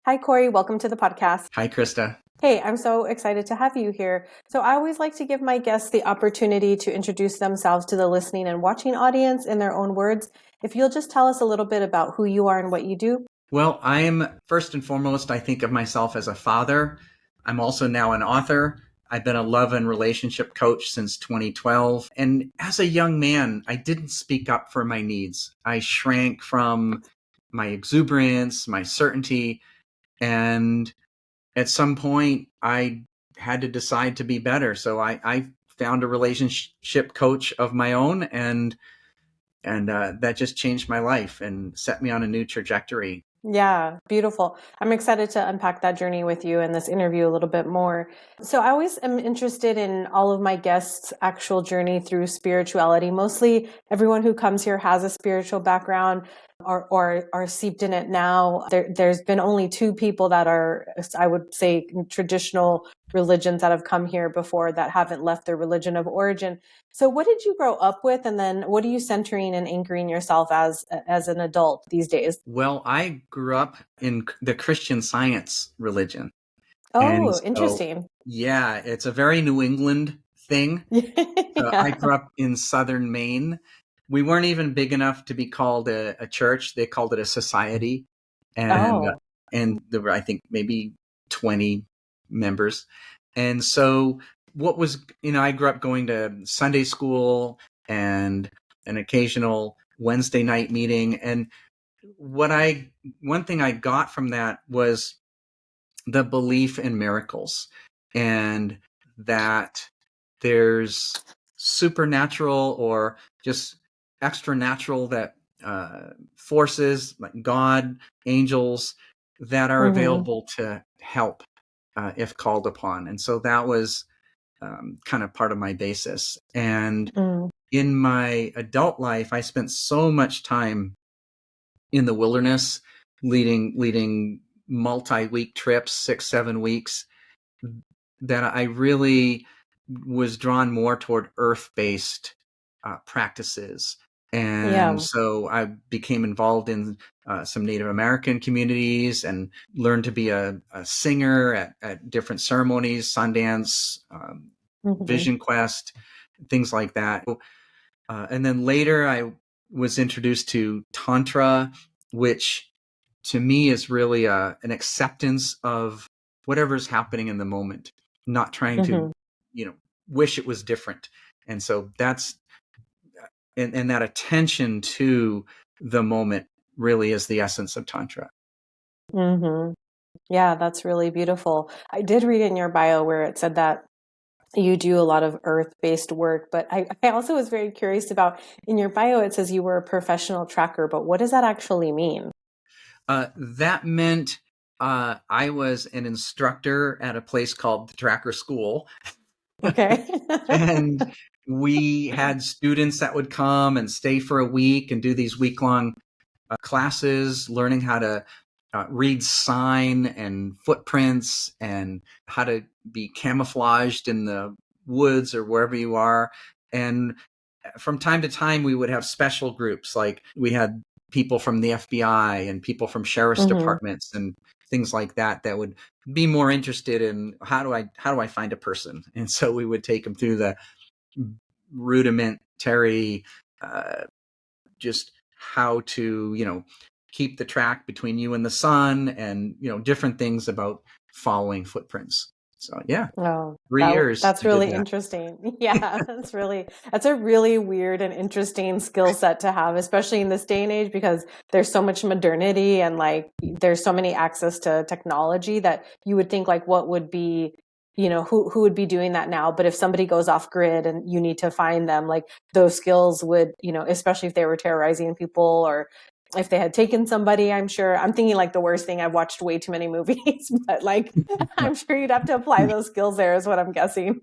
Hi, Corey. Welcome to the podcast. Hi, Krista. Hey, I'm so excited to have you here. So, I always like to give my guests the opportunity to introduce themselves to the listening and watching audience in their own words. If you'll just tell us a little bit about who you are and what you do. Well, I am first and foremost, I think of myself as a father. I'm also now an author. I've been a love and relationship coach since 2012. And as a young man, I didn't speak up for my needs. I shrank from my exuberance, my certainty. And at some point, I had to decide to be better. So I found a relationship coach of my own, and that just changed my life and set me on a new trajectory. Yeah, beautiful. I'm excited to unpack that journey with you in this interview a little bit more. So, I always am interested in all of my guests' actual journey through spirituality. Mostly everyone who comes here has a spiritual background or are seeped in it now. There's been only two people that are, I would say, traditional religions that have come here before that haven't left their religion of origin. So what did you grow up with, and then what are you centering and anchoring yourself as an adult these days? Well, I grew up in the Christian Science religion. And Oh, so, interesting. yeah, it's a very New England thing. I Yeah. grew up in southern Maine. We weren't even big enough to be called a church. They called it a society. And Oh. there were, I think, maybe 20 members. And so I grew up going to Sunday school and an occasional Wednesday night meeting. And one thing I got from that was the belief in miracles, and that there's supernatural or just extra natural that forces like God, angels that are Hmm. available to help if called upon. And so that was kind of part of my basis. And Mm. in my adult life, I spent so much time in the wilderness, leading multi-week trips, 6, 7 weeks, that I really was drawn more toward earth-based practices. And Yeah. so I became involved in some Native American communities and learned to be a singer at different ceremonies, Sundance, Hmm. Vision Quest, things like that. And then later I was introduced to Tantra, which to me is really an acceptance of whatever's happening in the moment, not trying to, Hmm. you know, wish it was different. And so and that attention to the moment really is the essence of Tantra. Hmm. Yeah, that's really beautiful. I did read in your bio where it said that you do a lot of earth-based work, but I also was very curious about in your bio, it says you were a professional tracker, but what does that actually mean? That meant I was an instructor at a place called the Tracker School. Okay. And we had students that would come and stay for a week and do these week-long classes, learning how to read sign and footprints and how to be camouflaged in the woods or wherever you are. And from time to time, we would have special groups. Like we had people from the FBI and people from sheriff's Hmm. departments and things like that that would be more interested in how do I find a person. And so we would take them through the rudimentary uh, just how to keep the track between you and the sun, and different things about following footprints. So yeah, Oh, 3 years that's I did really that. interesting. Yeah, that's a really weird and interesting skill set to have, especially in this day and age, because there's so much modernity and like there's so many access to technology that you would think like what would be, who would be doing that now? But if somebody goes off grid and you need to find them, like those skills would, especially if they were terrorizing people or if they had taken somebody, I'm sure I'm thinking like the worst thing. I've watched way too many movies, but like I'm sure you'd have to apply those skills there, is what I'm guessing.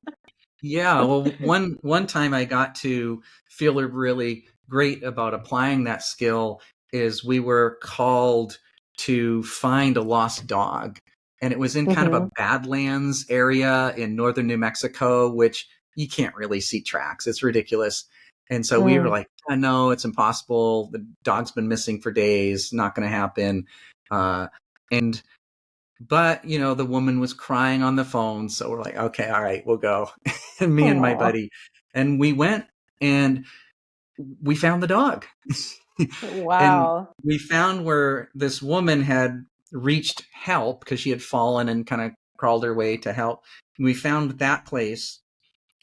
Yeah, well, one time I got to feel really great about applying that skill is we were called to find a lost dog. And it was in kind of Hmm. a Badlands area in northern New Mexico, which you can't really see tracks. It's ridiculous. And so we were Mm. like, oh, no, it's impossible. The dog's been missing for days. Not going to happen. And But, the woman was crying on the phone. So we're like, okay, all right, we'll go. And me and my Aw. buddy. And we went and we found the dog. And Wow. we found where this woman had reached help because she had fallen and kind of crawled her way to help. We found that place.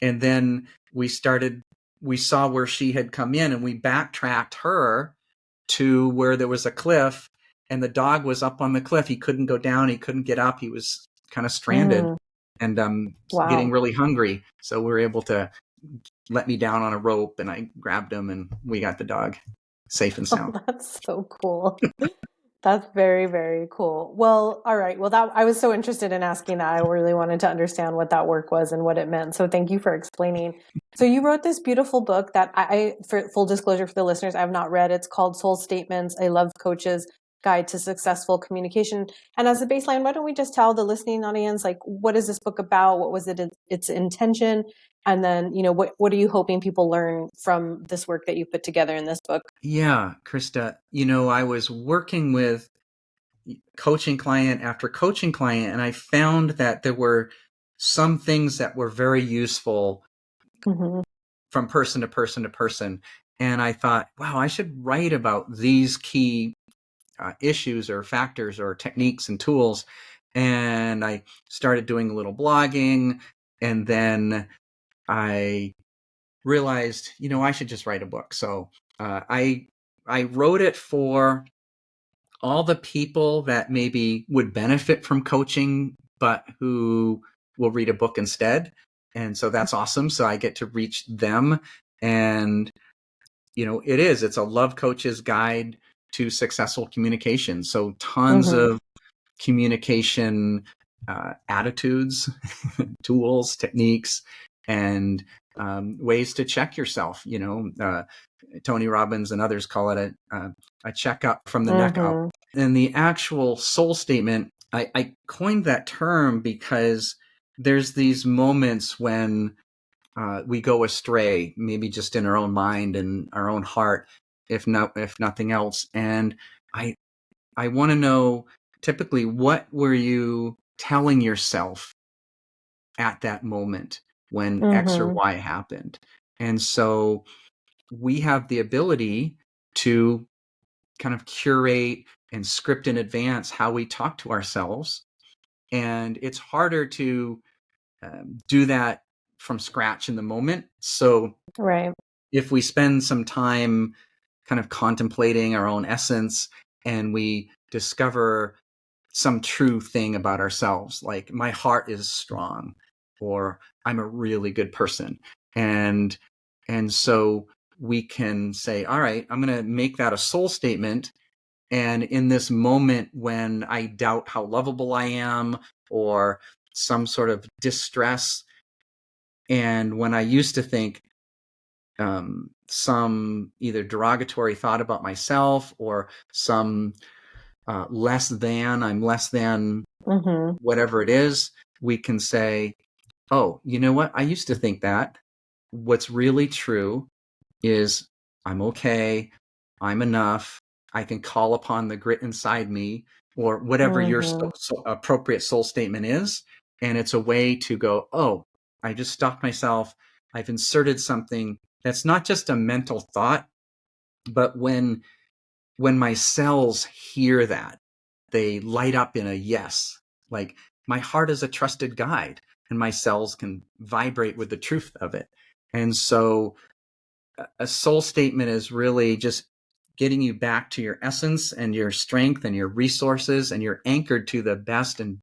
And then we saw where she had come in and we backtracked her to where there was a cliff and the dog was up on the cliff. He couldn't go down. He couldn't get up. He was kind of stranded Mm, and getting wow. really hungry. So we were able to let me down on a rope and I grabbed him and we got the dog safe and Oh, sound. that's so cool. That's very, very cool. Well, all right. Well, that I was so interested in asking that. I really wanted to understand what that work was and what it meant. So thank you for explaining. So you wrote this beautiful book that for full disclosure for the listeners, I have not read. It's called Soul Statements, a Love Coach's Guide to Successful Communication. And as a baseline, why don't we just tell the listening audience, like, what is this book about? What was its intention? And then, what are you hoping people learn from this work that you put together in this book? Yeah, Krista, I was working with coaching client after coaching client, and I found that there were some things that were very useful Mm-hmm. from person to person to person. And I thought, wow, I should write about these key issues or factors or techniques and tools. And I started doing a little blogging, and then I realized, I should just write a book. So I wrote it for all the people that maybe would benefit from coaching, but who will read a book instead. And so that's awesome. So I get to reach them. And, it's a love coach's guide to successful communication. So tons Mm-hmm. of communication attitudes, tools, techniques, and ways to check yourself. Tony Robbins and others call it a checkup from the neck up. Mm-hmm. And the actual soul statement, I coined that term because there's these moments when we go astray, maybe just in our own mind and our own heart, if nothing else. And I want to know, typically, what were you telling yourself at that moment when X or Mm-hmm. Y happened? And so we have the ability to kind of curate and script in advance how we talk to ourselves. And it's harder to do that from scratch in the moment. So Right. if we spend some time kind of contemplating our own essence and we discover some true thing about ourselves, like my heart is strong or I'm a really good person. And so we can say, all right, I'm going to make that a soul statement. And in this moment when I doubt how lovable I am or some sort of distress, and when I used to think some either derogatory thought about myself or some I'm less than Mm-hmm. whatever it is, we can say, oh, you know what? I used to think that. What's really true is I'm okay. I'm enough. I can call upon the grit inside me or whatever your Mm-hmm. appropriate soul statement is. And it's a way to go, oh, I just stopped myself. I've inserted something that's not just a mental thought, but when my cells hear that, they light up in a yes. Like my heart is a trusted guide and my cells can vibrate with the truth of it. And so a soul statement is really just getting you back to your essence and your strength and your resources, and you're anchored to the best and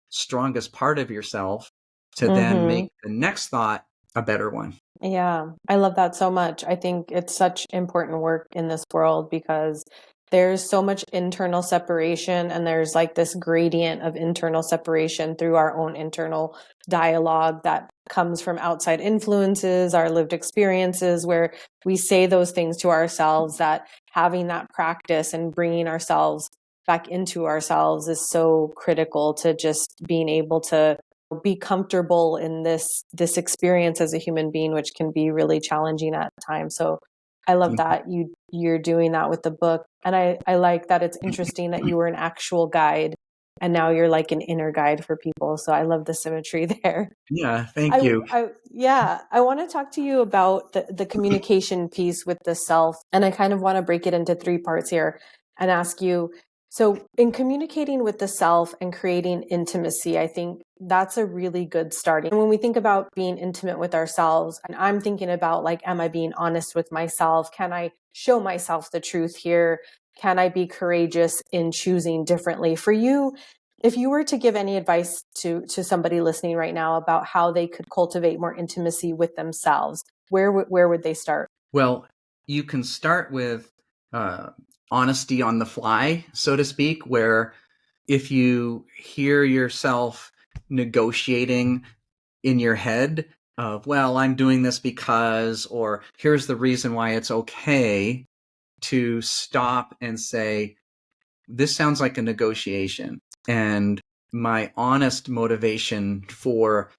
strongest part of yourself to then Mm-hmm. make the next thought a better one. Yeah, I love that so much. I think it's such important work in this world because there's so much internal separation and there's like this gradient of internal separation through our own internal dialogue that comes from outside influences, our lived experiences, where we say those things to ourselves, that having that practice and bringing ourselves back into ourselves is so critical to just being able to be comfortable in this experience as a human being, which can be really challenging at times. So I love Thank that you're doing that with the book. And I like that it's interesting that you were an actual guide and now you're like an inner guide for people. So I love the symmetry there. Yeah, thank you. Yeah, I want to talk to you about the communication piece with the self. And I kind of want to break it into three parts here and ask you, so in communicating with the self and creating intimacy, I think that's a really good starting. And when we think about being intimate with ourselves, and I'm thinking about like, am I being honest with myself? Can I show myself the truth here? Can I be courageous in choosing differently? For you, if you were to give any advice to somebody listening right now about how they could cultivate more intimacy with themselves, where would they start? Well, you can start with uh, honesty on the fly, so to speak, where if you hear yourself negotiating in your head of, well, I'm doing this because, or here's the reason why it's okay, to stop and say, this sounds like a negotiation. And my honest motivation for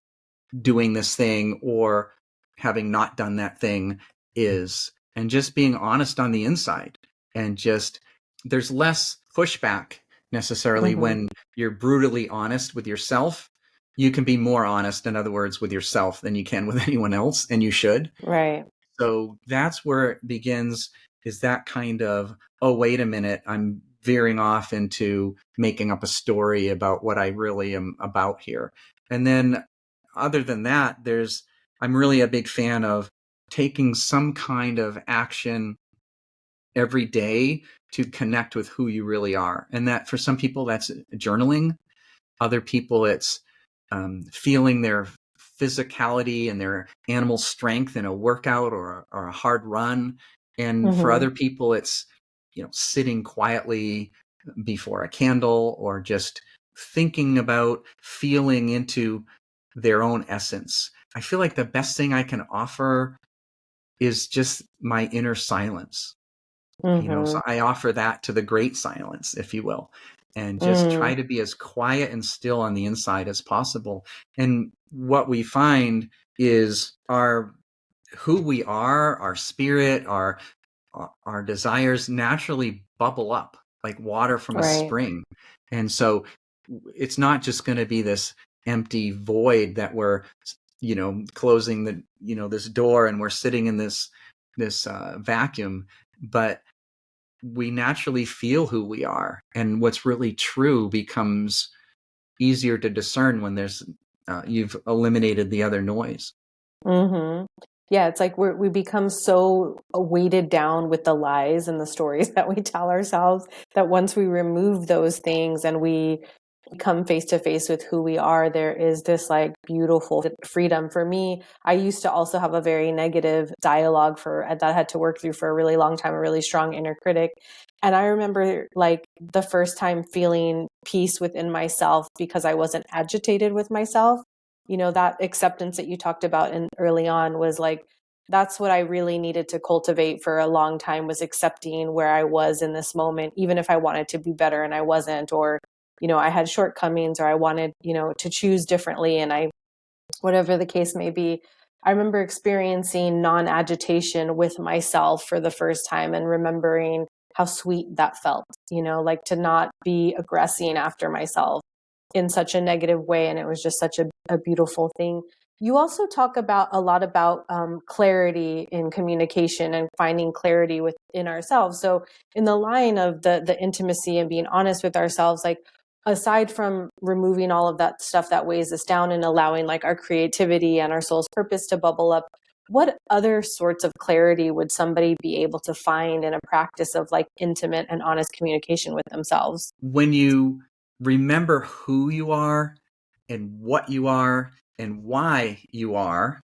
doing this thing or having not done that thing is, and just being honest on the inside. And just, there's less pushback necessarily Mm-hmm. when you're brutally honest with yourself. You can be more honest, in other words, with yourself than you can with anyone else, and you should. Right. So that's where it begins, is that kind of, oh, wait a minute, I'm veering off into making up a story about what I really am about here. And then other than that, I'm really a big fan of taking some kind of action every day to connect with who you really are. And that for some people, that's journaling. Other people, it's feeling their physicality and their animal strength in a workout or a hard run. And for Mm-hmm. other people, it's, sitting quietly before a candle or just thinking about feeling into their own essence. I feel like the best thing I can offer is just my inner silence. Mm-hmm. So I offer that to the great silence, if you will, and just try Mm. to be as quiet and still on the inside as possible. And what we find is who we are, our spirit, our desires naturally bubble up like water from a Right. spring. And so it's not just going to be this empty void that we're, closing this door and we're sitting in this vacuum, but we naturally feel who we are, and what's really true becomes easier to discern when you've eliminated the other noise. Mm-hmm. Yeah, it's like we become so weighted down with the lies and the stories that we tell ourselves that once we remove those things and we come face to face with who we are, there is this like beautiful freedom. For me, I used to also have a very negative dialogue that I had to work through for a really long time, a really strong inner critic. And I remember like the first time feeling peace within myself because I wasn't agitated with myself. That acceptance that you talked about in early on was like, that's what I really needed to cultivate for a long time, was accepting where I was in this moment, even if I wanted to be better and I wasn't, or I had shortcomings, or I wanted, to choose differently. And whatever the case may be, I remember experiencing non-agitation with myself for the first time and remembering how sweet that felt, like to not be aggressing after myself in such a negative way. And it was just such a beautiful thing. You also talk about a lot about clarity in communication and finding clarity within ourselves. So in the line of the intimacy and being honest with ourselves, like aside from removing all of that stuff that weighs us down and allowing like our creativity and our soul's purpose to bubble up, what other sorts of clarity would somebody be able to find in a practice of like intimate and honest communication with themselves? When you remember who you are and what you are and why you are,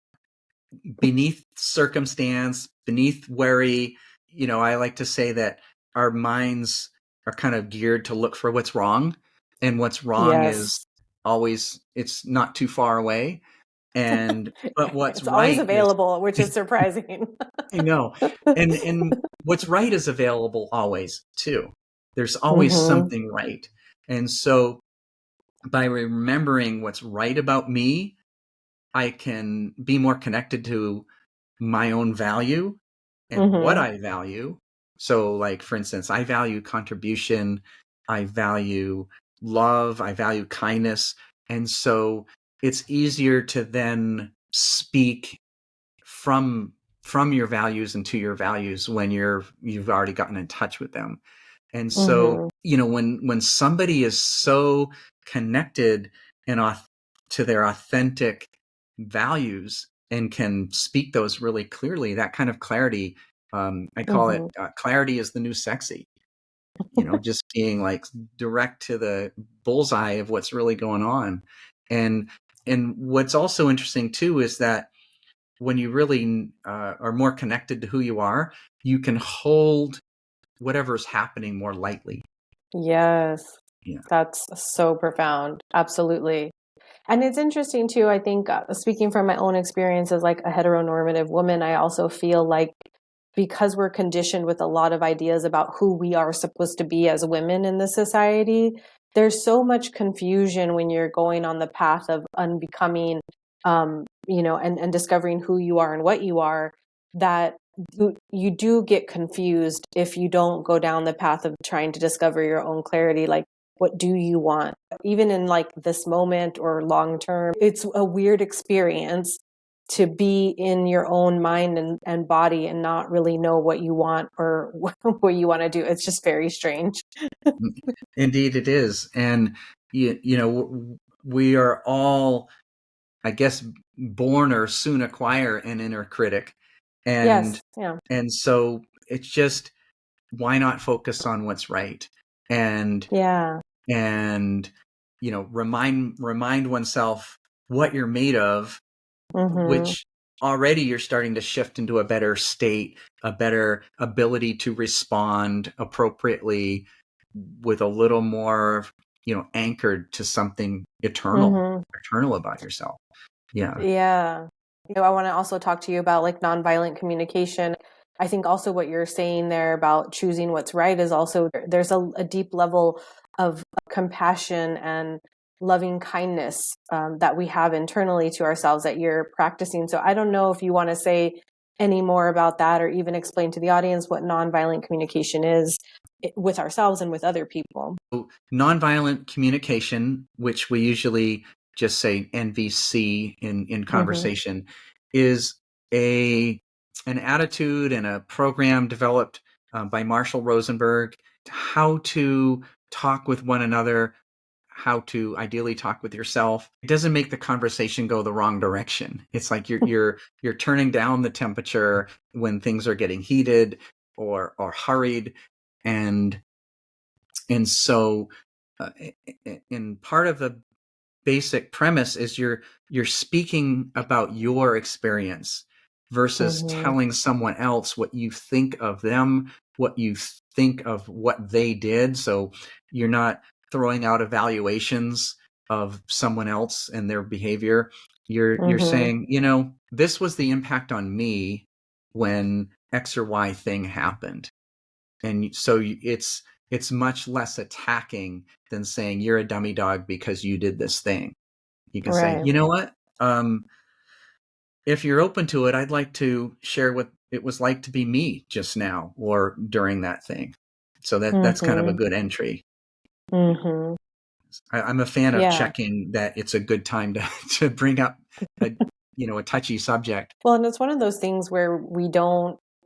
beneath circumstance, beneath worry, I like to say that our minds are kind of geared to look for what's wrong, and what's wrong is Yes. always, it's not too far away. But what's It's always right is, available, which is surprising. I know, and what's right is available always too. There's always Mm-hmm. something right. And so by remembering what's right about me, I can be more connected to my own value and what Mm-hmm. I value. So, like, for instance, I value contribution. I value love, I value kindness. And so it's easier to then speak from your values and to your values when you've already gotten in touch with them. And so, Mm-hmm. when somebody is so connected and to their authentic values and can speak those really clearly, that kind of clarity, I call it Mm-hmm. clarity is the new sexy. Just being like direct to the bullseye of what's really going on. And what's also interesting too is that when you really are more connected to who you are, you can hold whatever's happening more lightly. Yes, Yeah. that's so profound. Absolutely. And it's interesting too. I think, speaking from my own experience as like a heteronormative woman, I also feel like because we're conditioned with a lot of ideas about who we are supposed to be as women in this society, there's so much confusion when you're going on the path of unbecoming, and discovering who you are and what you are, that you do get confused if you don't go down the path of trying to discover your own clarity. Like, what do you want? Even in like this moment or long term, it's a weird experience to be in your own mind and body and not really know what you want or what you want to do. It's just very strange. Indeed, it is. And we are all, I guess, born or soon acquire an inner critic, and Yes. Yeah. so it's just, why not focus on what's right, and Yeah. and remind oneself what you're made of, Mm-hmm. which already you're starting to shift into a better state, a better ability to respond appropriately with a little more, anchored to something Mm-hmm. eternal about yourself. Yeah. Yeah. I want to also talk to you about like nonviolent communication. I think also what you're saying there about choosing what's right is also there's a deep level of compassion and loving kindness that we have internally to ourselves that you're practicing. So I don't know if you want to say any more about that or even explain to the audience what nonviolent communication is with ourselves and with other people. So nonviolent communication, which we usually just say NVC in Mm-hmm. conversation, is a an attitude and a program developed by Marshall Rosenberg, how to talk with one another, how to ideally talk with yourself. It doesn't make the conversation go the wrong direction. It's like you're turning down the temperature when things are getting heated or hurried, and so in part of the basic premise is you're speaking about your experience versus Mm-hmm. telling someone else what you think of them, what you think of what they did. So you're not throwing out evaluations of someone else and their behavior. You're Mm-hmm. saying, this was the impact on me when X or Y thing happened. And so it's much less attacking than saying you're a dummy dog because you did this thing. You can say, Right. you know what? If you're open to it, I'd like to share what it was like to be me just now or during that thing. So that's kind of a Mm-hmm. good entry. Mm-hmm. I'm a fan of Yeah. checking that it's a good time to to bring up a a touchy subject. Well, and it's one of those things where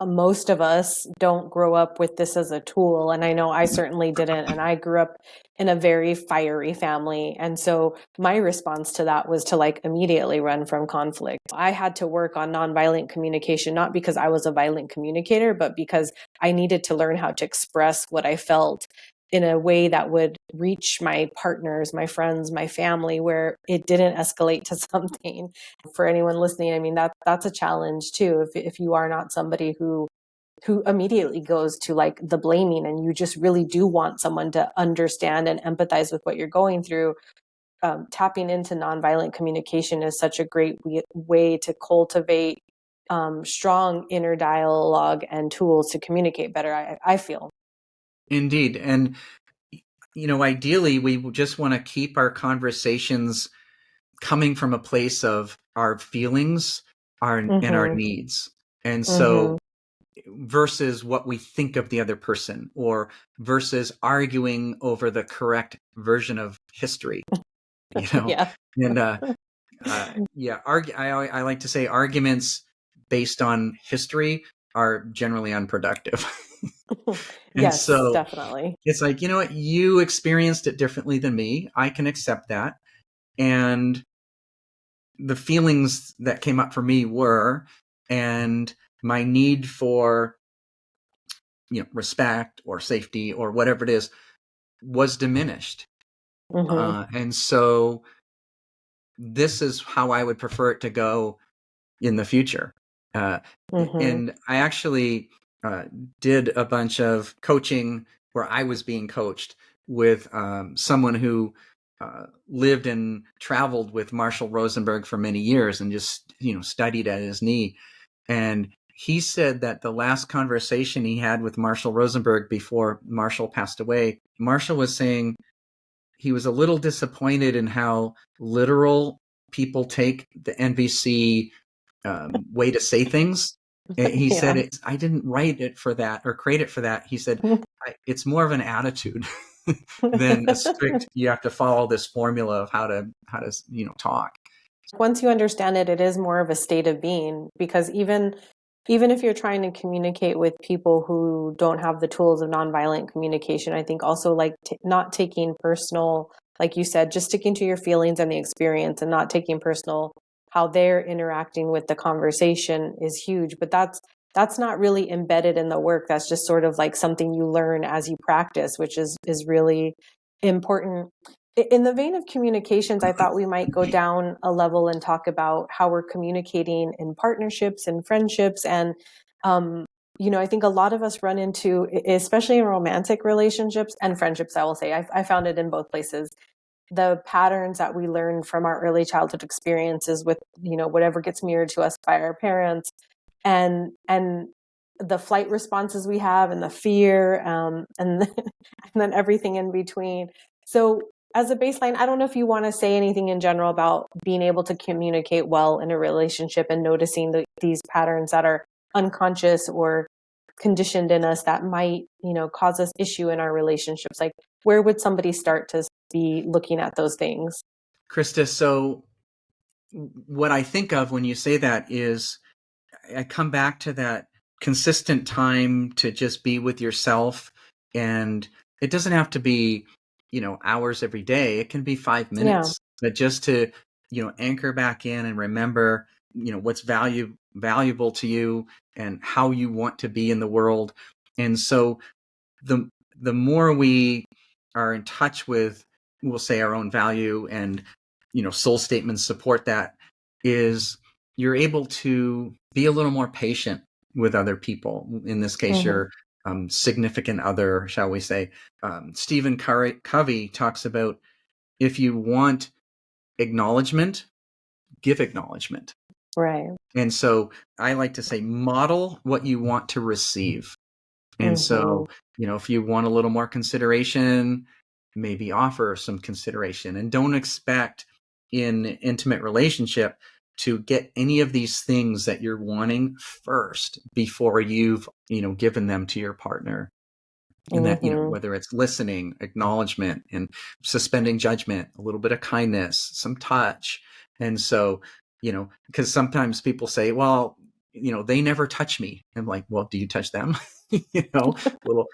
most of us don't grow up with this as a tool. And I know I certainly didn't. And I grew up in a very fiery family. And so my response to that was to like immediately run from conflict. I had to work on nonviolent communication, not because I was a violent communicator, but because I needed to learn how to express what I felt in a way that would reach my partners, my friends, my family, where it didn't escalate to something. For anyone listening, I mean that's a challenge too. If you are not somebody who immediately goes to like the blaming and you just really do want someone to understand and empathize with what you're going through, tapping into nonviolent communication is such a great way to cultivate strong inner dialogue and tools to communicate better. I feel. Indeed. And ideally we just want to keep our conversations coming from a place of our feelings, our and our Mm-hmm. needs. And Mm-hmm. so versus what we think of the other person, or versus arguing over the correct version of history, Yeah. and I like to say arguments based on history are generally unproductive. And Yes, so definitely. it's like, you know what, you experienced it differently than me. I can accept that. And the feelings that came up for me were, and my need for, respect or safety or whatever it is was diminished. Hmm. And so this is how I would prefer it to go in the future. Uh, Hmm. and I actually did a bunch of coaching where I was being coached with someone who lived and traveled with Marshall Rosenberg for many years and just, studied at his knee. And he said that the last conversation he had with Marshall Rosenberg before Marshall passed away, Marshall was saying he was a little disappointed in how literal people take the NVC way to say things. He said, Yeah. I didn't write it for that or create it for that. He said, it's more of an attitude than a strict, you have to follow this formula of how to, talk. Once you understand it, it is more of a state of being, because even if you're trying to communicate with people who don't have the tools of nonviolent communication, I think also like not taking personal, like you said, just sticking to your feelings and the experience and not taking personal how they're interacting with the conversation is huge. But that's not really embedded in the work. That's just sort of like something you learn as you practice, which is really important. In the vein of communications, I thought we might go down a level and talk about how we're communicating in partnerships and friendships. And, I think a lot of us run into, especially in romantic relationships and friendships, I will say, I found it in both places, the patterns that we learn from our early childhood experiences with, whatever gets mirrored to us by our parents, and the flight responses we have, and the fear, and and then everything in between. So as a baseline, I don't know if you want to say anything in general about being able to communicate well in a relationship and noticing these patterns that are unconscious or conditioned in us that might, cause us issue in our relationships. Like, where would somebody start to be looking at those things? Krista, so what I think of when you say that is I come back to that consistent time to just be with yourself. And it doesn't have to be, hours every day. It can be 5 minutes, Yeah. but just to, anchor back in and remember, what's valuable to you and how you want to be in the world. And so the, the more we are in touch with, we'll say, our own value, and, soul statements support that, is you're able to be a little more patient with other people. In this case, Mm-hmm. your significant other, shall we say. Stephen Covey talks about, if you want acknowledgement, give acknowledgement. Right. And so I like to say, model what you want to receive. And Mm-hmm. so, if you want a little more consideration, maybe offer some consideration, and don't expect in intimate relationship to get any of these things that you're wanting first before you've, given them to your partner. And that, Mm-hmm. whether it's listening, acknowledgement, and suspending judgment, a little bit of kindness, some touch. And so, because sometimes people say, well, they never touch me. I'm like, well, do you touch them? Little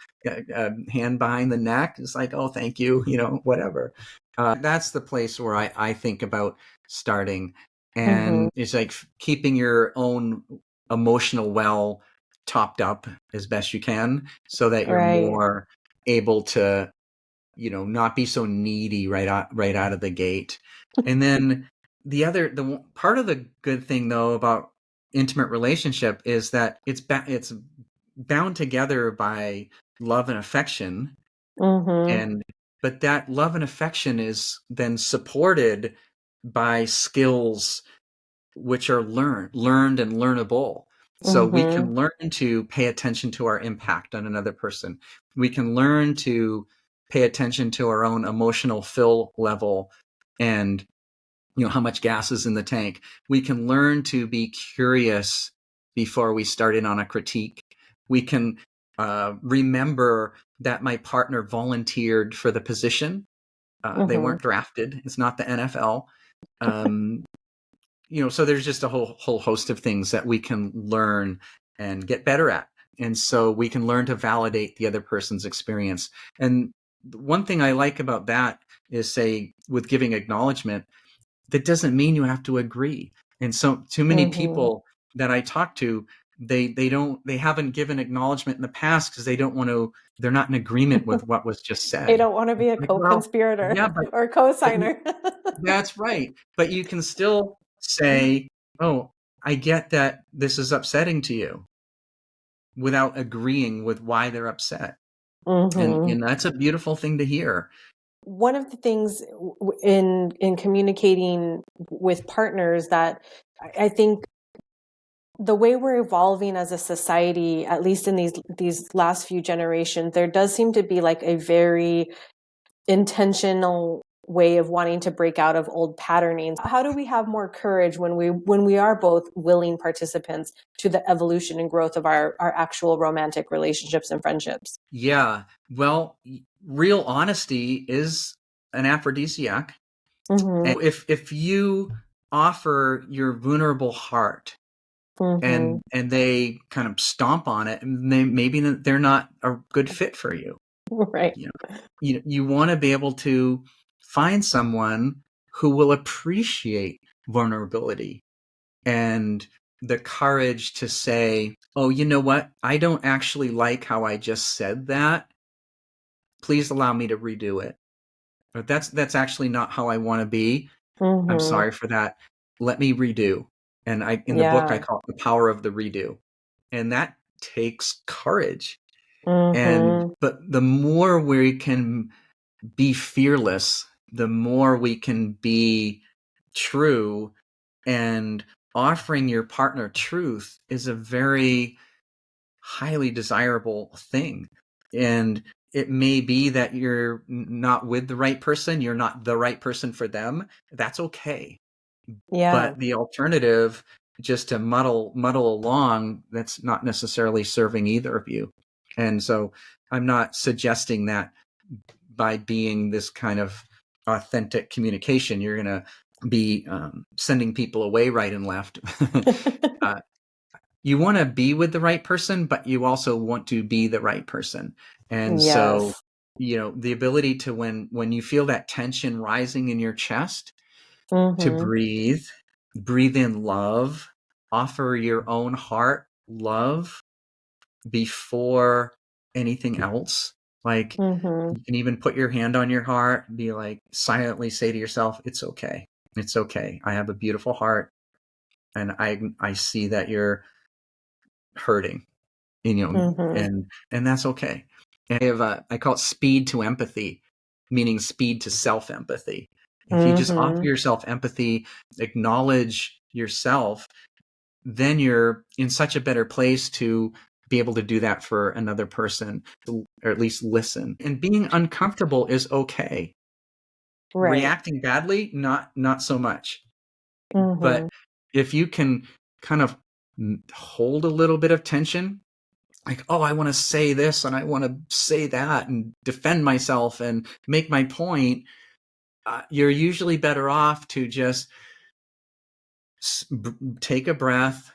hand behind the neck. It's like, oh, thank you, whatever. That's the place where I think about starting. Mm-hmm. And it's like keeping your own emotional well topped up as best you can, so that you're Right. more able to, not be so needy right out of the gate. And then the part of the good thing though about intimate relationship is that it's bound together by love and affection. Mm-hmm. And but that love and affection is then supported by skills which are learned and learnable. So we Mm-hmm. can learn to pay attention to our impact on another person. We can learn to pay attention to our own emotional fill level, and how much gas is in the tank. We can learn to be curious before we start in on a critique. We can remember that my partner volunteered for the position. They weren't drafted. It's not the NFL. So there's just a whole host of things that we can learn and get better at. And so we can learn to validate the other person's experience. And one thing I like about that is, say, with giving acknowledgement, that doesn't mean you have to agree. And so too many people that I talk to, they haven't given acknowledgement in the past because they're not in agreement with what was just said. They don't want to be a Like, well, co-conspirator yeah, or co-signer. that's right. But you can still say, oh, I get that this is upsetting to you, without agreeing with why they're upset. And that's a beautiful thing to hear. One of the things in communicating with partners that I think the way we're evolving as a society, at least in these last few generations, there does seem to be like a very intentional way of wanting to break out of old patternings. How do we have more courage when we are both willing participants to the evolution and growth of our actual romantic relationships and friendships? Yeah. Well, real honesty is an aphrodisiac. And if you offer your vulnerable heart, and they kind of stomp on it, and maybe they're not a good fit for you. Right. You want to be able to find someone who will appreciate vulnerability and the courage to say, oh, you know what? I don't actually like how I just said that. Please allow me to redo it. But that's actually not how I want to be. I'm sorry for that. Let me redo. And in the book, I call it the power of the redo. And that takes courage. But the more we can be fearless, the more we can be true. And offering your partner truth is a very highly desirable thing. And it may be that you're not with the right person, you're not the right person for them. That's okay. Yeah. But the alternative, just to muddle along, that's not necessarily serving either of you. And so I'm not suggesting that by being this kind of authentic communication, you're going to be sending people away right and left. You want to be with the right person, but you also want to be the right person. And so, the ability to, when you feel that tension rising in your chest, to breathe in love, offer your own heart love before anything else. Like, you can even put your hand on your heart and be like, silently say to yourself, it's okay. It's okay. I have a beautiful heart, and I see that you're hurting, and that's okay. And I call it speed to empathy, meaning speed to self-empathy. If you just offer yourself empathy, acknowledge yourself, then you're in such a better place to be able to do that for another person, or at least listen. And being uncomfortable is okay. Right. Reacting badly, not so much. But if you can kind of hold a little bit of tension, like, oh, I want to say this and I want to say that and defend myself and make my point, you're usually better off to just take a breath,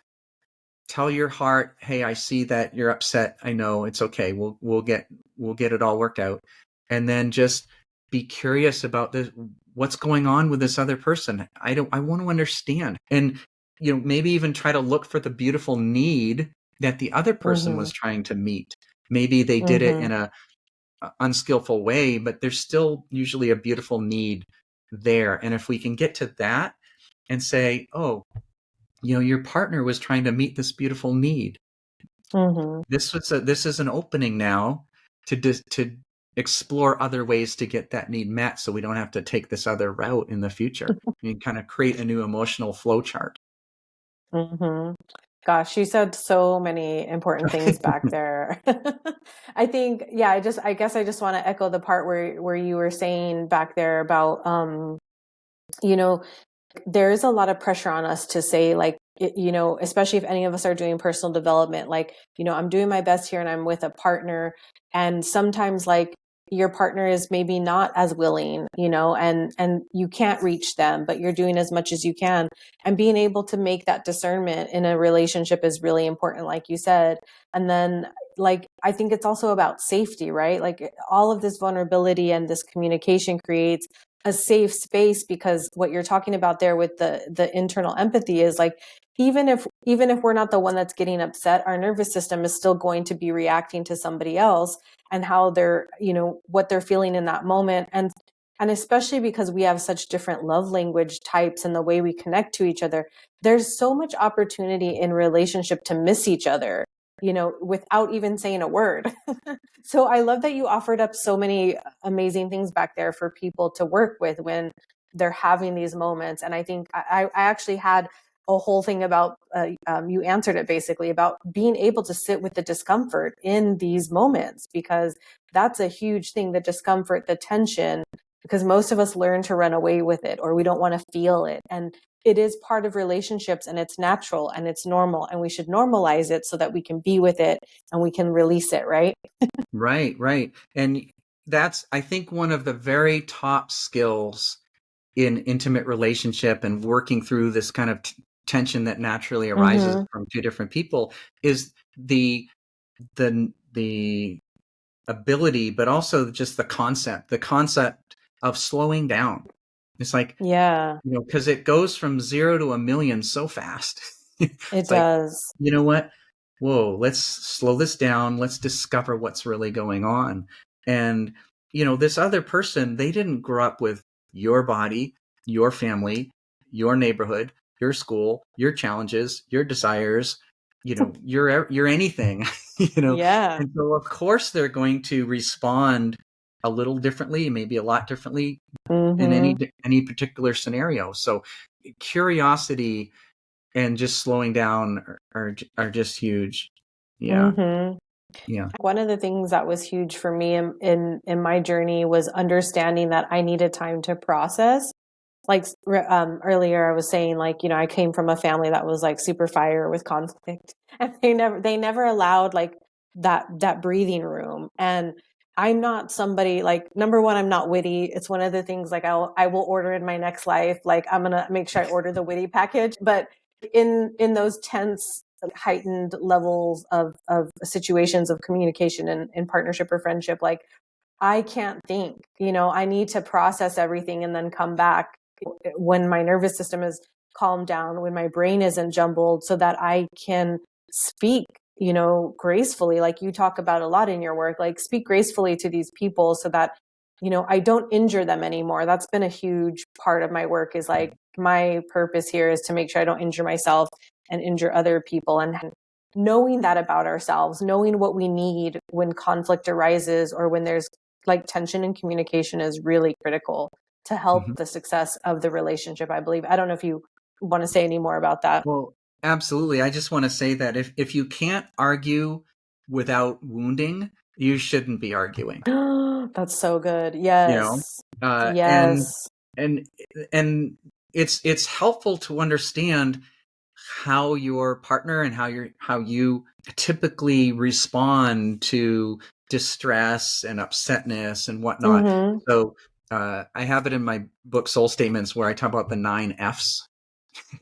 tell your heart, hey, I see that you're upset. I know, it's okay. We'll get it all worked out. And then just be curious about what's going on with this other person. I want to understand. And, maybe even try to look for the beautiful need that the other person was trying to meet. Maybe they did it in a unskillful way, but there's still usually a beautiful need there. And if we can get to that and say, oh, your partner was trying to meet this beautiful need. This is an opening now to explore other ways to get that need met, so we don't have to take this other route in the future. You kind of create a new emotional flow chart. Gosh, you said so many important things back there. I think, I guess I just want to echo the part where you were saying back there about, there is a lot of pressure on us to say, like, you know, especially if any of us are doing personal development, like, you know, I'm doing my best here and I'm with a partner. And sometimes, like, your partner is maybe not as willing, you know, and you can't reach them, but you're doing as much as you can. And being able to make that discernment in a relationship is really important, like you said. And then, like, I think it's also about safety, right? Like, all of this vulnerability and this communication creates a safe space, because what you're talking about there with the internal empathy is like, even if we're not the one that's getting upset, our nervous system is still going to be reacting to somebody else and how they're, you know, what they're feeling in that moment. And especially because we have such different love language types and the way we connect to each other, there's so much opportunity in relationship to miss each other, you know, without even saying a word. So I love that you offered up so many amazing things back there for people to work with when they're having these moments. And I think I actually had a whole thing about, you answered it basically, about being able to sit with the discomfort in these moments, because that's a huge thing, the discomfort, the tension, because most of us learn to run away with it, or we don't want to feel it. And it is part of relationships, and it's natural and it's normal, and we should normalize it so that we can be with it and we can release it, right? Right, right. And that's, I think, one of the very top skills in intimate relationship and working through this kind of tension that naturally arises Mm-hmm. from two different people is the ability, but also just the concept of slowing down. It's like, Yeah, you know, because it goes from 0 to 1 million so fast. it It's like, does. you know what? Whoa, let's slow this down. Let's discover what's really going on. And, you know, this other person, they didn't grow up with your body, your family, your neighborhood, your school, your challenges, your desires, you know, you're anything, you know. Yeah. And so of course they're going to respond a little differently, maybe a lot differently in Mm-hmm. any particular scenario. So curiosity and just slowing down are just huge. Yeah. Mm-hmm. Yeah. One of the things that was huge for me in my journey was understanding that I needed time to process. Like, earlier I was saying, like, you know, I came from a family that was like super fire with conflict, and they never allowed like that breathing room. And I'm not somebody, like, number one, I'm not witty. It's one of the things, like, I will order in my next life, like, I'm gonna make sure I order the witty package. But in those tense, heightened levels of situations of communication and in partnership or friendship, like, I can't think, you know, I need to process everything and then come back when my nervous system is calmed down, when my brain isn't jumbled, so that I can speak, you know, gracefully, like you talk about a lot in your work, like, speak gracefully to these people so that, you know, I don't injure them anymore. That's been a huge part of my work, is like, my purpose here is to make sure I don't injure myself and injure other people. And knowing that about ourselves, knowing what we need when conflict arises or when there's like tension in communication, is really critical to help Mhm. the success of the relationship, I believe. I don't know if you want to say any more about that. Well, absolutely. I just want to say that if you can't argue without wounding, you shouldn't be arguing. That's so good. You know, Yes. uh, and Yes. and and it's helpful to understand how your partner and how you typically respond to distress and upsetness and whatnot. Mm-hmm. So I have it in my book Soul Statements where I talk about the 9 F's.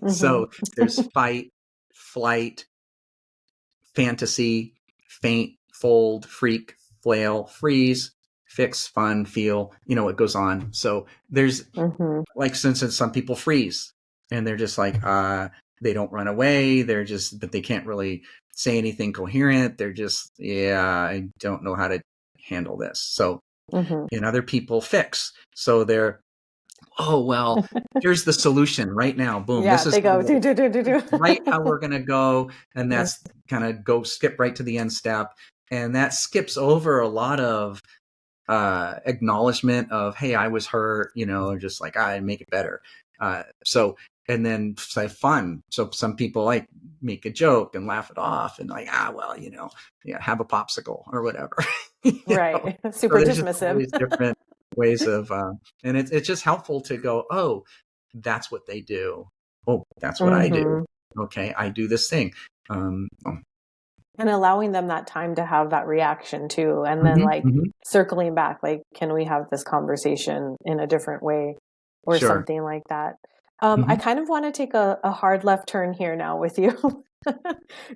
So Mm-hmm. there's fight, flight, fantasy, faint, fold, freak, flail, freeze, fix, fun, feel. You know, it goes on. So there's, Mm-hmm. like, for instance, some people freeze and they're just like, they don't run away. But they can't really say anything coherent. They're just, yeah, I don't know how to handle this. So, Mm-hmm. and other people fix. So they're, oh, well, here's the solution right now. Boom. Yeah, This is they go do do do do it's right do. how we're going to go. And that's kind of skip right to the end step. And that skips over a lot of acknowledgement of, hey, I was hurt, you know, just like, I make it better. So, and then say fun. So some people like make a joke and laugh it off and like, well, you know, yeah, have a popsicle or whatever. You know? Right. So Super there's just dismissive. always different ways of, and it's just helpful to go, oh, that's what they do. Oh, that's what I do. Mm-hmm. Okay, I do this thing. Um, And allowing them that time to have that reaction too. And then mhm, like mhm. circling back, like, can we have this conversation in a different way or Sure. something like that? I Mhm, kind of want to take a hard left turn here now with you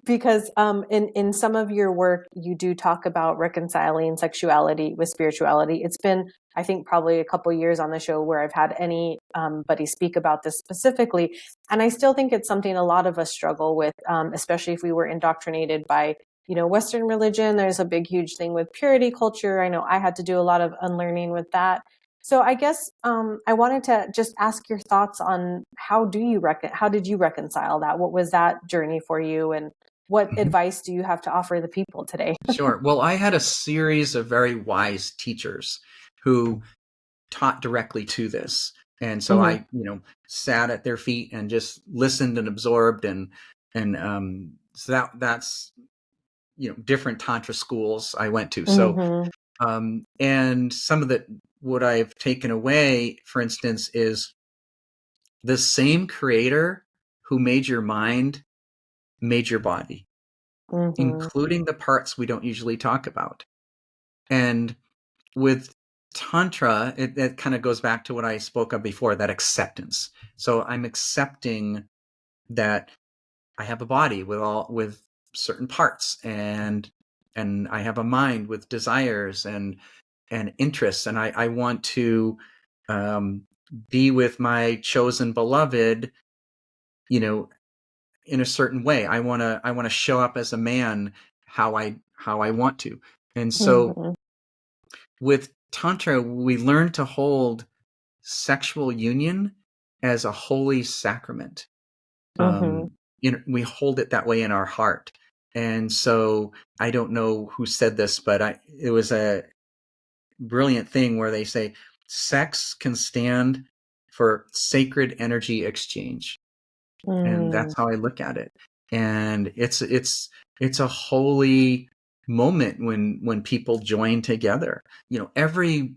because in some of your work, you do talk about reconciling sexuality with spirituality. It's been, I think, probably a couple years on the show where I've had anybody speak about this specifically. And I still think it's something a lot of us struggle with, especially if we were indoctrinated by, Western religion. There's a big, huge thing with purity culture. I know I had to do a lot of unlearning with that. So I guess I wanted to just ask your thoughts on how did you reconcile that? What was that journey for you, and what mhm. advice do you have to offer the people today? Sure. Well, I had a series of very wise teachers who taught directly to this. And so Mm-hmm. I, sat at their feet and just listened and absorbed, and so that's different tantra schools I went to. So Mm-hmm. and some of the what I've taken away, for instance, is the same creator who made your mind made your body, Mm-hmm. including the parts we don't usually talk about. And with Tantra, it kind of goes back to what I spoke of before, that acceptance. So I'm accepting that I have a body with certain parts, and I have a mind with desires and interests, and I want to um, be with my chosen beloved, you know, in a certain way. I want to show up as a man how I want to. And so Mm-hmm. with Tantra, we learn to hold sexual union as a holy sacrament. Mm-hmm. Um, we hold it that way in our heart. And so I don't know who said this, but it was a brilliant thing where they say sex can stand for sacred energy exchange. And Mm-hmm. that's how I look at it. And it's a holy moment when people join together. Every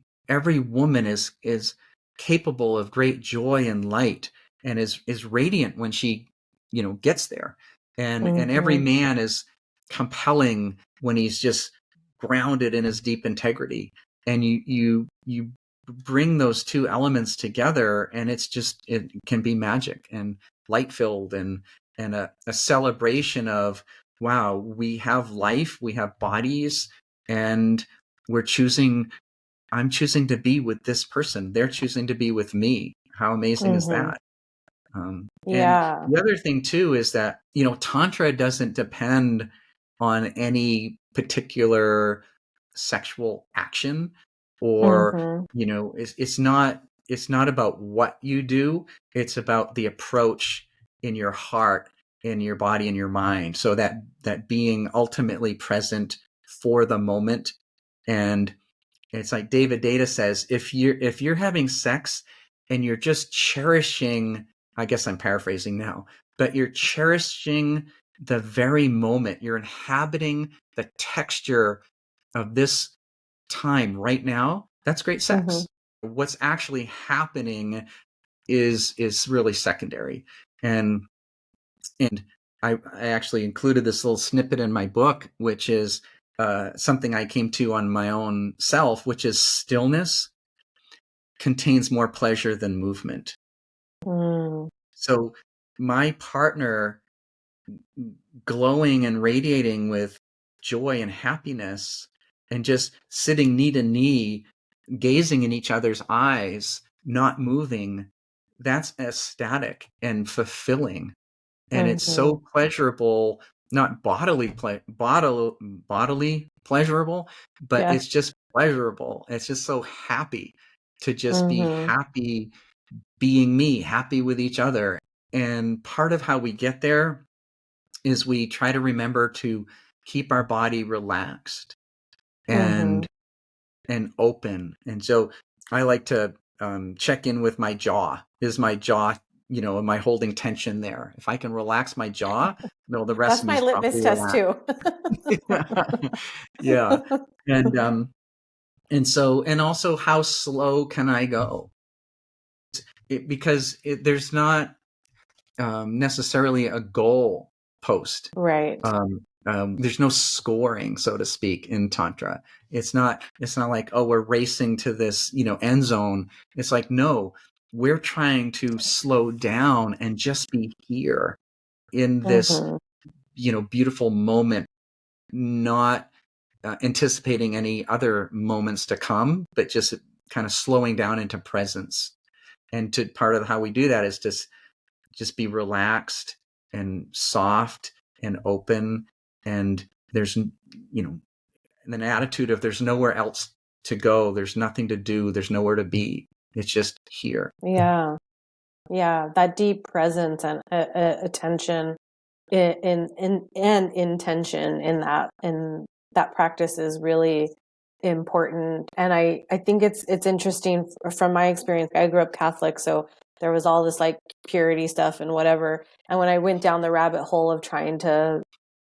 woman is capable of great joy and light, and is radiant when she gets there. And every Mm-hmm. man is compelling when he's just grounded in his deep integrity. And you bring those two elements together, and it can be magic and light filled, and a celebration of, wow, we have life, we have bodies, and I'm choosing to be with this person, they're choosing to be with me. How amazing is Mm-hmm. that? And Yeah. the other thing too is that Tantra doesn't depend on any particular sexual action, or Mm-hmm. it's not about what you do. It's about the approach in your heart, in your body, in your mind, so that being ultimately present for the moment. And it's like David Data says, if you're having sex and you're just cherishing, I guess I'm paraphrasing now, but you're cherishing the very moment, you're inhabiting the texture of this time right now, that's great Mm-hmm. sex. What's actually happening is really secondary. And and I actually included this little snippet in my book, which is something I came to on my own self, which is stillness contains more pleasure than movement. Mm-hmm. So my partner glowing and radiating with joy and happiness, and just sitting knee to knee, gazing in each other's eyes, not moving, that's ecstatic and fulfilling. And it's Mm-hmm. so pleasurable, not bodily pleasurable, but Yeah. it's just pleasurable. It's just so happy to just be Mm-hmm. happy being me, happy with each other. And part of how we get there is we try to remember to keep our body relaxed Mm-hmm. and open. And so I like to check in with my jaw. Is my jaw, am I holding tension there? If I can relax my jaw, no, the rest That's of me my is litmus probably test too. relaxed. Yeah. And and also, how slow can I go? there's not necessarily a goal post. Right. There's no scoring, so to speak, in tantra. It's not like, oh, we're racing to this, end zone. It's like, no, we're trying to slow down and just be here in this, Mm-hmm. beautiful moment, not anticipating any other moments to come, but just kind of slowing down into presence. And part of how we do that is just be relaxed and soft and open. And there's, an attitude of there's nowhere else to go. There's nothing to do. There's nowhere to be. It's just here. Yeah. Yeah. That deep presence and attention and intention in that practice is really important. And I think it's interesting from my experience. I grew up Catholic, so there was all this like purity stuff and whatever. And when I went down the rabbit hole of trying to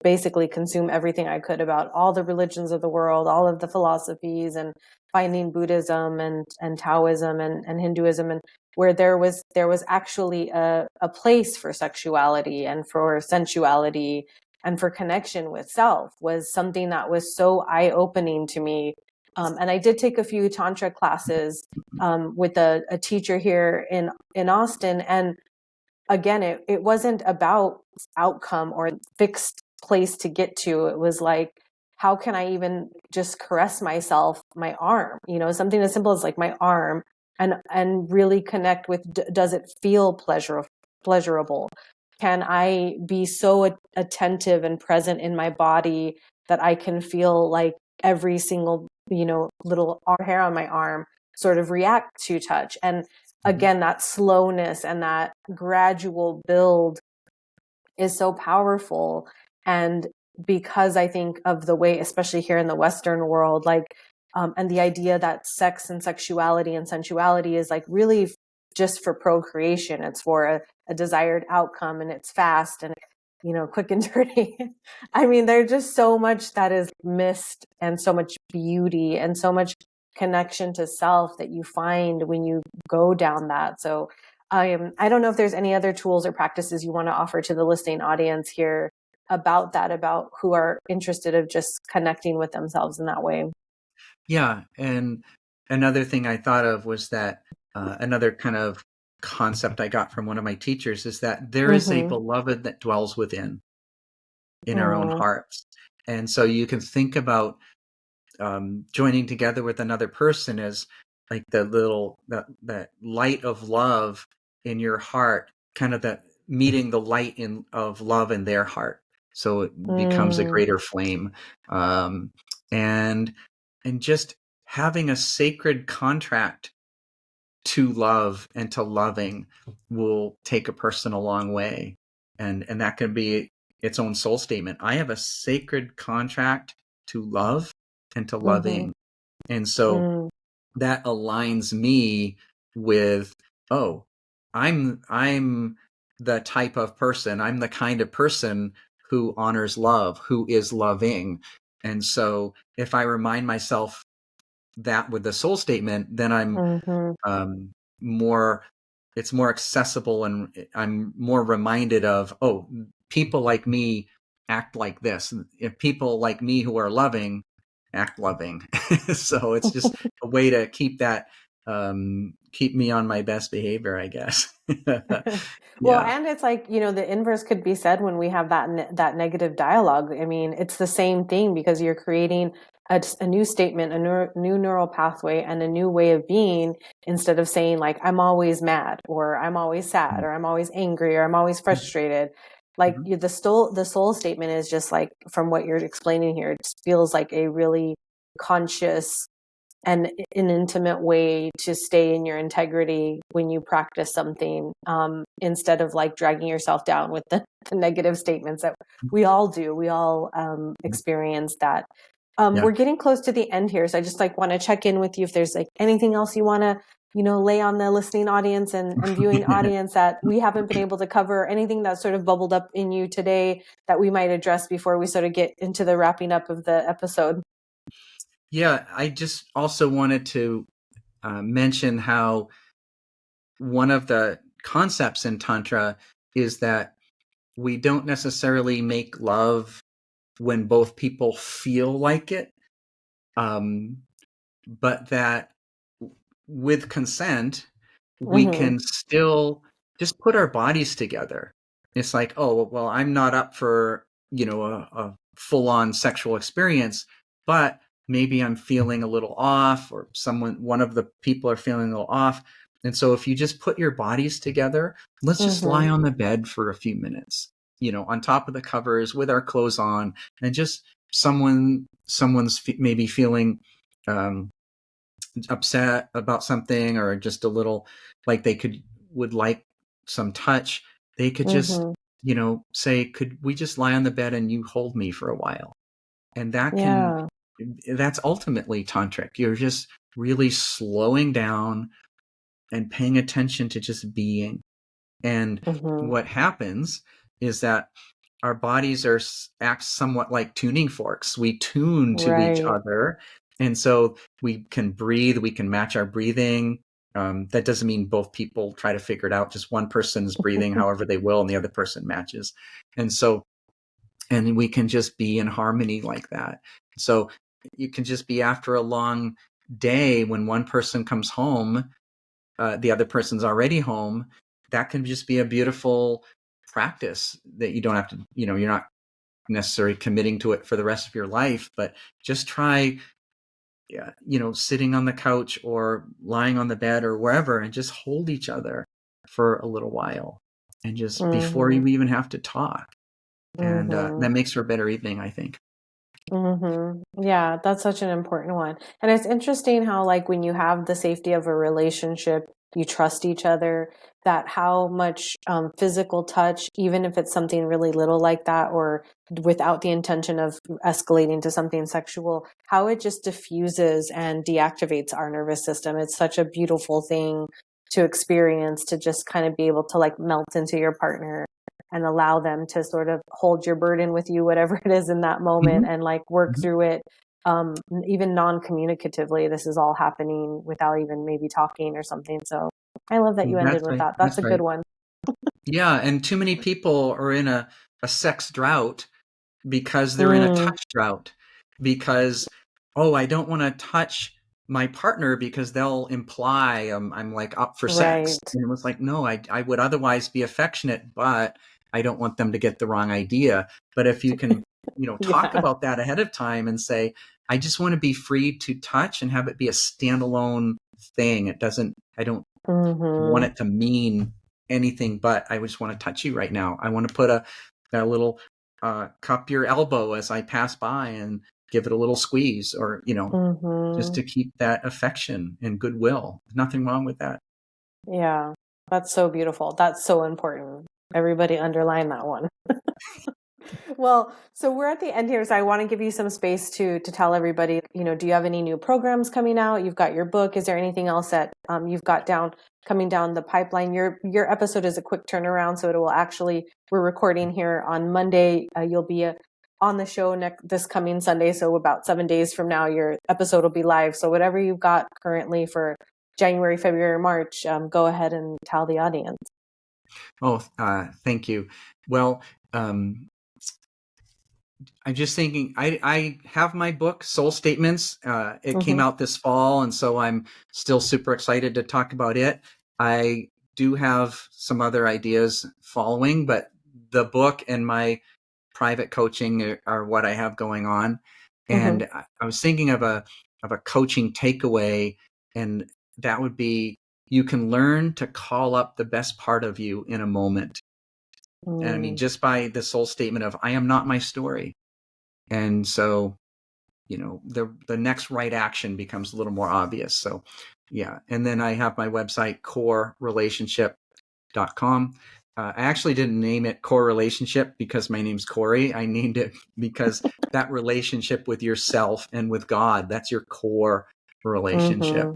basically consume everything I could about all the religions of the world, all of the philosophies, and finding Buddhism and Taoism and Hinduism, and where there was actually a place for sexuality and for sensuality and for connection with self, was something that was so eye-opening to me. And I did take a few tantra classes with a teacher here in Austin, and again, it wasn't about outcome or fixed place to get to. It was like, how can I even just caress myself, my arm, something as simple as like my arm, and really connect with, does it feel pleasurable? Can I be so attentive and present in my body that I can feel like every single, little hair on my arm sort of react to touch? And again, that slowness and that gradual build is so powerful. And because I think of the way, especially here in the Western world, like, and the idea that sex and sexuality and sensuality is like really just for procreation. It's for a desired outcome, and it's fast and, quick and dirty. I mean, there's just so much that is missed, and so much beauty and so much connection to self that you find when you go down that. So I don't know if there's any other tools or practices you want to offer to the listening audience here about that, about who are interested of just connecting with themselves in that way. Yeah. And another thing I thought of was that another kind of concept I got from one of my teachers is that there is a Mm-hmm. beloved that dwells within, in our own Mm, hearts. And so you can think about joining together with another person as like that light of love in your heart, kind of that meeting the light of love in their heart. So it becomes a mm, greater flame. Um, and, and just having a sacred contract to love and to loving will take a person a long way. And that can be its own soul statement. I have a sacred contract to love and to mm-hmm, loving. And so mm, that aligns me with, oh, I'm the type of person, I'm the kind of person who honors love, who is loving. And so if I remind myself that with the soul statement, then I'm mm-hmm. um, more, it's more accessible, and I'm more reminded of, oh, people like me act like this. If people like me who are loving act loving. So it's just a way to keep me on my best behavior, I guess. Well, Yeah. and it's like, the inverse could be said when we have that negative dialogue. I mean, it's the same thing, because you're creating a new statement, new neural pathway, and a new way of being, instead of saying like, I'm always mad, or I'm always sad, or I'm always angry, or I'm always frustrated. Like Mhm. the soul statement is just like, from what you're explaining here, it just feels like a really conscious and an intimate way to stay in your integrity when you practice something, instead of like dragging yourself down with the negative statements that we all do. We all experience that. Yeah. We're getting close to the end here, so I just like want to check in with you if there's like anything else you want to lay on the listening audience and viewing audience that we haven't been able to cover, anything that sort of bubbled up in you today that we might address before we sort of get into the wrapping up of the episode. Yeah. I just also wanted to mention how one of the concepts in Tantra is that we don't necessarily make love when both people feel like it, but that with consent, we Mm-hmm. can still just put our bodies together. It's like, oh, well, I'm not up for, a full on sexual experience, but maybe I'm feeling a little off, or one of the people are feeling a little off. And so if you just put your bodies together, let's just Mm-hmm. lie on the bed for a few minutes, on top of the covers with our clothes on, and just someone's maybe feeling um, upset about something, or just a little like would like some touch. They could just, Mm-hmm. say, could we just lie on the bed and you hold me for a while? And Yeah. that's ultimately tantric. You're just really slowing down and paying attention to just being. And Mm-hmm. what happens is that our bodies act somewhat like tuning forks. We tune to each Right. other, and so we can breathe. We can match our breathing. That doesn't mean both people try to figure it out. Just one person is breathing however they will, and the other person matches. And so, and we can just be in harmony like that. So you can just be, after a long day, when one person comes home, the other person's already home. That can just be a beautiful practice that you don't have to, you're not necessarily committing to it for the rest of your life, but just try, sitting on the couch or lying on the bed or wherever, and just hold each other for a little while, and just before Mm-hmm. you even have to talk. And Mm-hmm. that makes for a better evening, I think. Yeah, that's such an important one. And it's interesting how, like, when you have the safety of a relationship, you trust each other, that how much physical touch, even if it's something really little like that, or without the intention of escalating to something sexual, how it just diffuses and deactivates our nervous system. It's such a beautiful thing to experience, to just kind of be able to like melt into your partner and allow them to sort of hold your burden with you, whatever it is in that moment, Mm-hmm. and like work Mm-hmm. through it. Even non-communicatively, this is all happening without even maybe talking or something. So I love that you ended That's with right. that. That's That's a good right. one. Yeah, and too many people are in a sex drought because they're in a Mm, touch drought, because, oh, I don't want to touch my partner because they'll imply I'm like up for sex. right. And it was like, no, I would otherwise be affectionate, but I don't want them to get the wrong idea. But if you can, talk Yeah. about that ahead of time and say, I just want to be free to touch and have it be a standalone thing. I don't want Hmm. it to mean anything, but I just want to touch you right now. I want to put a little cup your elbow as I pass by and give it a little squeeze, or, just Hmm. to keep that affection and goodwill. Nothing wrong with that. Yeah. That's so beautiful. That's so important. Everybody underline that one. Well, so we're at the end here, so I want to give you some space to tell everybody, do you have any new programs coming out? You've got your book. Is there anything else that you've got coming down the pipeline? Your episode is a quick turnaround, so it will actually, we're recording here on Monday. You'll be on the show this coming Sunday, so about 7 days from now, your episode will be live. So whatever you've got currently for January, February, March, go ahead and tell the audience. Oh, thank you. Well, um, I'm just thinking, I have my book, Soul Statements. It came Mm-hmm. out this fall, and so I'm still super excited to talk about it. I do have some other ideas following, but the book and my private coaching are what I have going on. Mm-hmm. And I was thinking of a coaching takeaway, and that would be, you can learn to call up the best part of you in a moment. And I mean, Mm. just by the soul statement of, I am not my story. And so, the next right action becomes a little more obvious. So yeah. And then I have my website, corerelationship.com. I actually didn't name it Core Relationship because my name's Corey. I named it because that relationship with yourself and with God, that's your core relationship.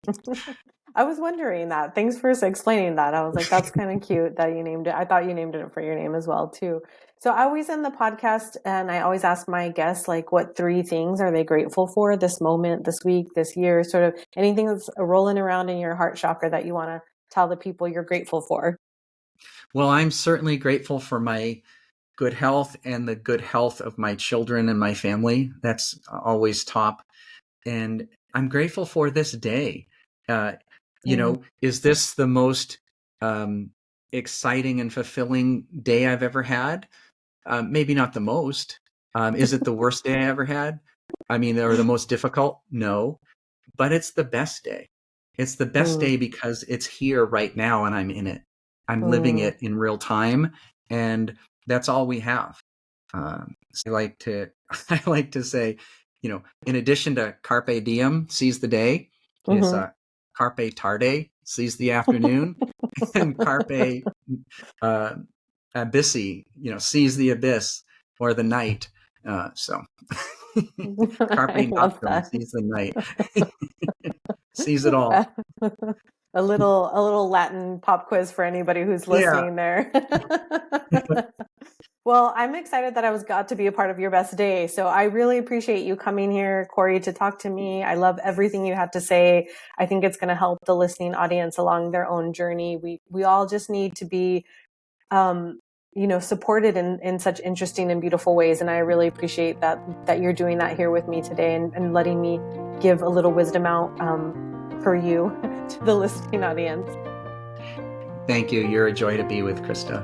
Mm-hmm. I was wondering that. Thanks for explaining that. I was like, that's kind of cute that you named it. I thought you named it for your name as well, too. So I always end the podcast and I always ask my guests, like, what 3 things are they grateful for this moment, this week, this year, sort of anything that's rolling around in your heart chakra that you want to tell the people you're grateful for. Well, I'm certainly grateful for my good health and the good health of my children and my family. That's always top. And I'm grateful for this day. Uh, is this the most exciting and fulfilling day I've ever had? Maybe not the most. Is it the worst day I ever had? I mean, or the most difficult? No, but it's the best day. It's the best day because it's here right now and I'm in it. I'm living it in real time, and that's all we have. So I like to say, in addition to carpe diem, seize the day, is carpe tarde, seize the afternoon, and carpe abyssi, seize the abyss or the night. So I carpe love noctem, that. seize the night, seize it all. A little Latin pop quiz for anybody who's Yeah. listening there. Well, I'm excited that got to be a part of your best day. So I really appreciate you coming here, Corey, to talk to me. I love everything you had to say. I think it's going to help the listening audience along their own journey. We all just need to be, supported in such interesting and beautiful ways. And I really appreciate that you're doing that here with me today and letting me give a little wisdom out for you to the listening audience. Thank you. You're a joy to be with, Krista.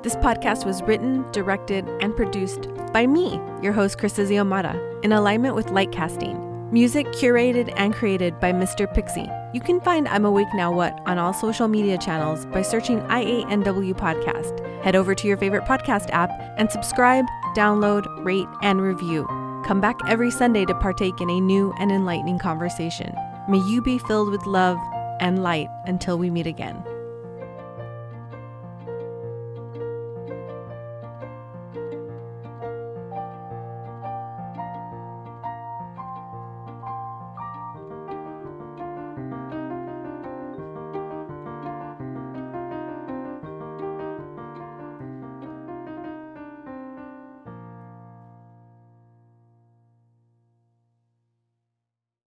This podcast was written, directed, and produced by me, your host, Krista Ziomata, in alignment with Light Casting. Music curated and created by Mr. Pixie. You can find I'm Awake Now What on all social media channels by searching IANW Podcast. Head over to your favorite podcast app and subscribe, download, rate, and review. Come back every Sunday to partake in a new and enlightening conversation. May you be filled with love and light until we meet again.